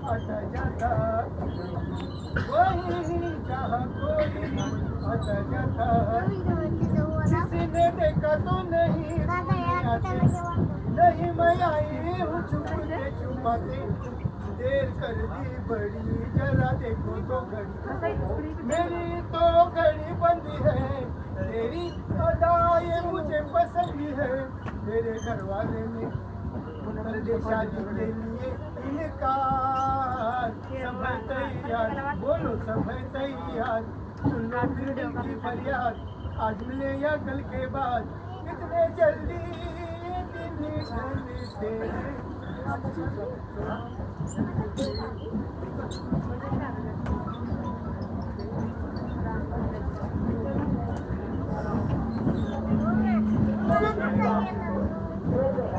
आता जाता वही जहाँ कोई आता जाता किसी ने देखा तो नहीं नहीं मैं आई हूँ छुपते छुपाते देर कर दी बड़ी जरा देखो तो घड़ी मेरी तो घड़ी बंदी है तेरी अदाएं मुझे पसंद है मेरे घर वाले ने शादी के लिए इनकार सब तैयार बोलो सब तैयार सुन लो फिर दिल की फरियाद आज मिले या कल के बाद इतने जल्दी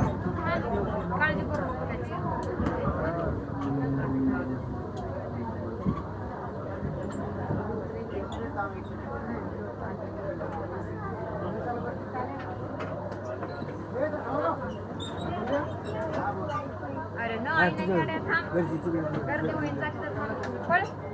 काळजी करू नको त्याची. अरे नाही नाही थांब गर्दी होईल जास्त थांब.